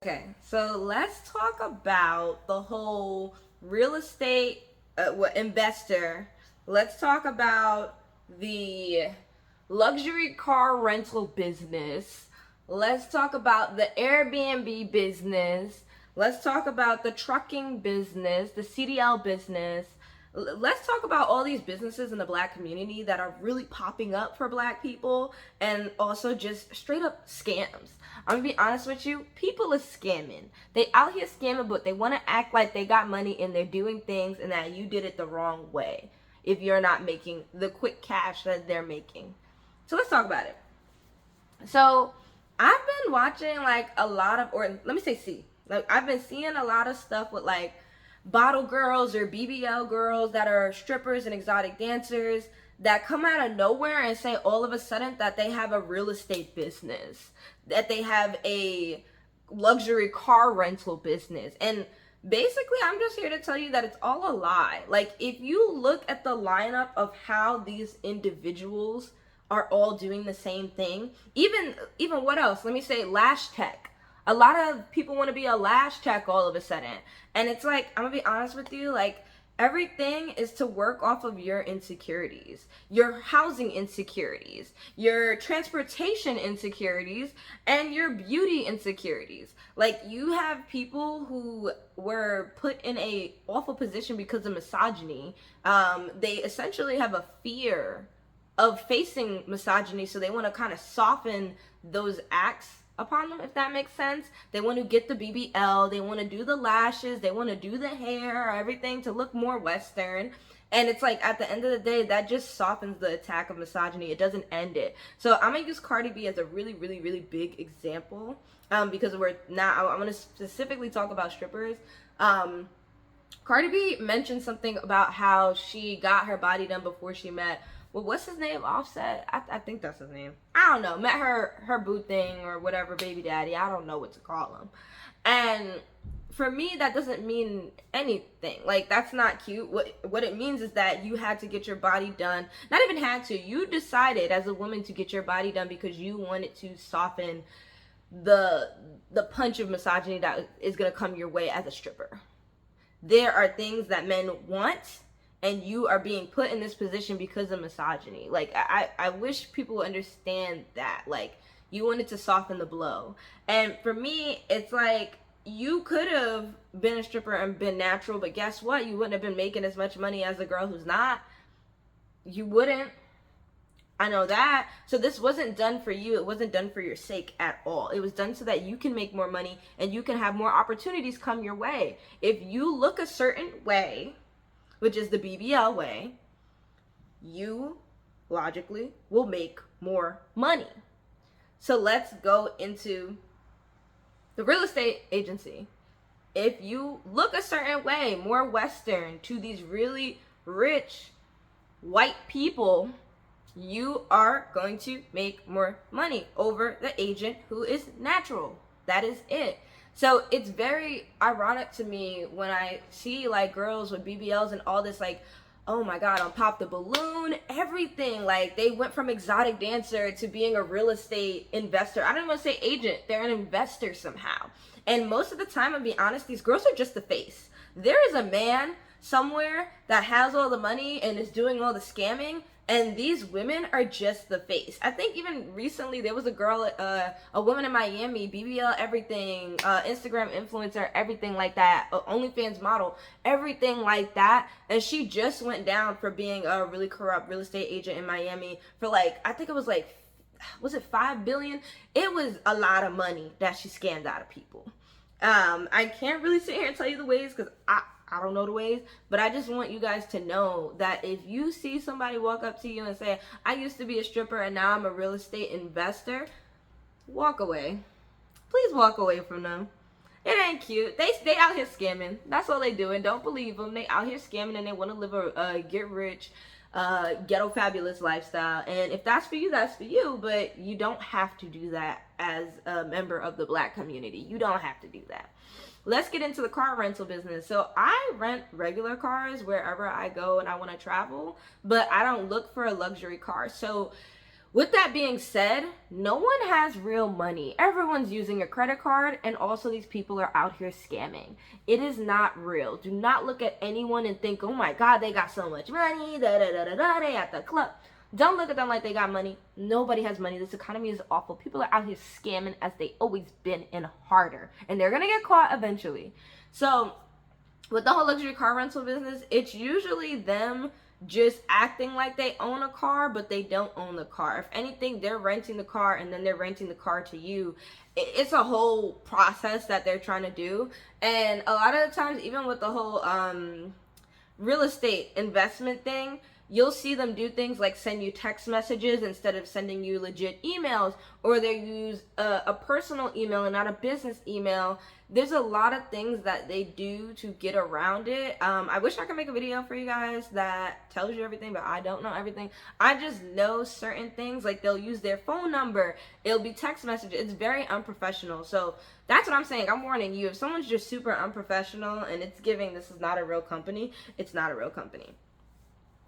Okay, so let's talk about the whole real estate investor. Let's talk about the luxury car rental business. Let's talk about the Airbnb business. Let's talk about the trucking business, the CDL business. Let's talk about all these businesses in the black community that are really popping up for black people and also just straight up scams. I'm gonna be honest with you, people are scamming. They out here scamming, but they want to act like they got money and they're doing things and that you did it the wrong way if you're not making the quick cash that they're making. So let's talk about it. So I've been watching like a lot of, or let me say see, like I've been seeing a lot of stuff with like bottle girls or BBL girls that are strippers and exotic dancers that come out of nowhere and say all of a sudden that they have a real estate business, that they have a luxury car rental business. And basically, I'm just here to tell you that it's all a lie. Like, if you look at the lineup of how these individuals are all doing the same thing, even what else? Let me say lash tech. A lot of people want to be a lash tech all of a sudden. And it's like, I'm gonna be honest with you, like everything is to work off of your insecurities, your housing insecurities, your transportation insecurities, and your beauty insecurities. Like, you have people who were put in a awful position because of misogyny. They essentially have a fear of facing misogyny, so they want to kind of soften those acts upon them, if that makes sense. They want to get the BBL, they want to do the lashes, they want to do the hair, everything to look more Western. And it's like, at the end of the day, that just softens the attack of misogyny. It doesn't end it. So I'm gonna use Cardi B as a really, really, really big example, because we're now, I'm gonna specifically talk about strippers. Cardi B mentioned something about how she got her body done before she met, well, what's his name? Offset? I think that's his name. I don't know. Met her boo thing or whatever, baby daddy. I don't know what to call him. And for me, that doesn't mean anything. Like, that's not cute. What it means is that you had to get your body done. Not even had to. You decided as a woman to get your body done because you wanted to soften the punch of misogyny that is gonna come your way as a stripper. There are things that men want, and you are being put in this position because of misogyny. Like, I wish people would understand that. Like, you wanted to soften the blow. And for me, it's like, you could have been a stripper and been natural, but guess what? You wouldn't have been making as much money as a girl who's not. You wouldn't. I know that. So this wasn't done for you. It wasn't done for your sake at all. It was done so that you can make more money and you can have more opportunities come your way. If you look a certain way, which is the BBL way, you logically will make more money. So let's go into the real estate agency. If you look a certain way, more Western, to these really rich white people, you are going to make more money over the agent who is natural. That is it. So it's very ironic to me when I see like girls with BBLs and all this, like, oh my God, on Pop the Balloon, everything. Like, they went from exotic dancer to being a real estate investor. I don't want to say agent, they're an investor somehow. And most of the time, I'll be honest, these girls are just the face. There is a man somewhere that has all the money and is doing all the scamming, and these women are just the face. I think even recently there was a girl, a woman in Miami, BBL everything, Instagram influencer, everything like that, OnlyFans model, everything like that. And she just went down for being a really corrupt real estate agent in Miami for like, I think it was like, was it 5 billion? It was a lot of money that she scammed out of people. I can't really sit here and tell you the ways because I don't know the ways, but I just want you guys to know that if you see somebody walk up to you and say, I used to be a stripper and now I'm a real estate investor, walk away. Please walk away from them. It ain't cute. They out here scamming. That's all they doing. Don't believe them. They out here scamming and they want to live a get rich, ghetto fabulous lifestyle. And if that's for you, that's for you. But you don't have to do that as a member of the black community. You don't have to do that. Let's get into the car rental business. So I rent regular cars wherever I go and I want to travel, but I don't look for a luxury car. So With that being said, no one has real money. Everyone's using a credit card, and also these people are out here scamming. It is not real. Do not look at anyone and think, oh my God, they got so much money, they at the club. Don't look at them like they got money. Nobody has money. This economy is awful. People are out here scamming as they always been, and harder. And they're going to get caught eventually. So with the whole luxury car rental business, it's usually them just acting like they own a car, but they don't own the car. If anything, they're renting the car and then they're renting the car to you. It's a whole process that they're trying to do. And a lot of the times, even with the whole real estate investment thing, you'll see them do things like send you text messages instead of sending you legit emails, or they use a personal email and not a business email. There's a lot of things that they do to get around it. I wish I could make a video for you guys that tells you everything, but I don't know everything. I just know certain things, like they'll use their phone number. It'll be text message. It's very unprofessional. So that's what I'm saying. I'm warning you. If someone's just super unprofessional and it's giving this is not a real company, it's not a real company.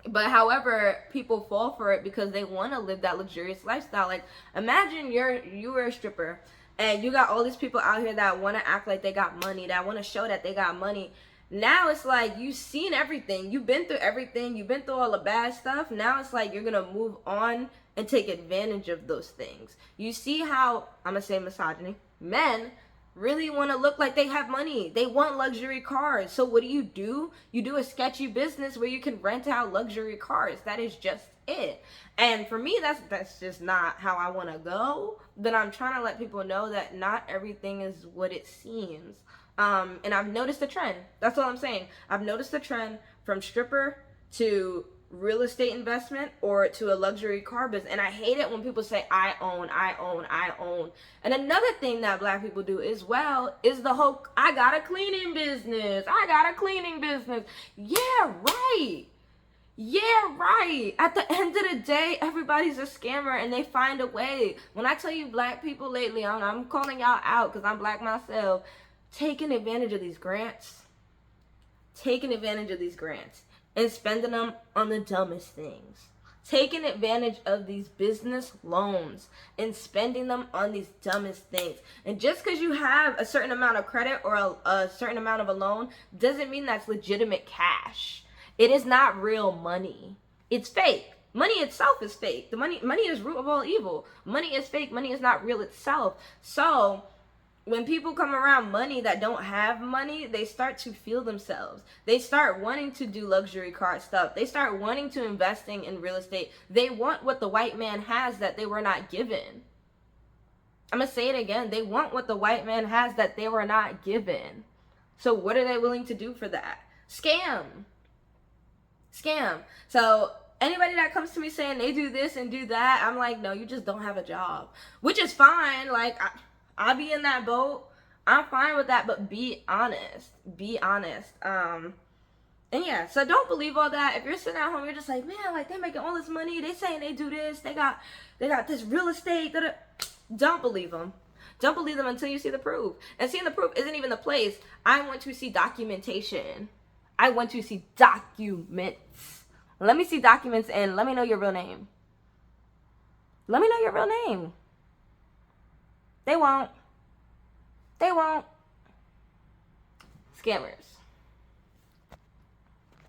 But however, people fall for it because they want to live that luxurious lifestyle. Like, imagine you were a stripper and you got all these people out here that want to act like they got money, that want to show that they got money. Now it's like you've seen everything. You've been through everything. You've been through all the bad stuff. Now it's like you're going to move on and take advantage of those things. You see how, I'm going to say misogyny, men really want to look like they have money. They want luxury cars. So what do? You do a sketchy business where you can rent out luxury cars. That is just it. And for me, that's just not how I want to go. But I'm trying to let people know that not everything is what it seems. And I've noticed a trend. That's all I'm saying. I've noticed a trend from stripper to real estate investment or to a luxury car business. And I hate it when people say I own. And another thing that black people do as well is the whole I got a cleaning business. Yeah, right. At the end of the day, everybody's a scammer and they find a way. When I tell you black people lately, I'm calling y'all out because I'm black myself, taking advantage of these grants and spending them on the dumbest things. Taking advantage of these business loans and spending them on these dumbest things. And just because you have a certain amount of credit or a certain amount of a loan doesn't mean that's legitimate cash. It is not real money. It's fake. Money itself is fake. The money is root of all evil. Money is fake. Money is not real itself. So when people come around money that don't have money, they start to feel themselves. They start wanting to do luxury car stuff. They start wanting to investing in real estate. They want what the white man has that they were not given. I'm going to say it again. They want what the white man has that they were not given. So what are they willing to do for that? Scam. So anybody that comes to me saying they do this and do that, I'm like, no, you just don't have a job. Which is fine. Like, I'll be in that boat. I'm fine with that, but be honest. And yeah, so don't believe all that. If you're sitting at home, you're just like, man, like they making all this money. They saying they do this. They got this real estate. Don't believe them. Don't believe them until you see the proof. And seeing the proof isn't even the place. I want to see documentation. I want to see documents. Let me see documents and let me know your real name. They won't. Scammers.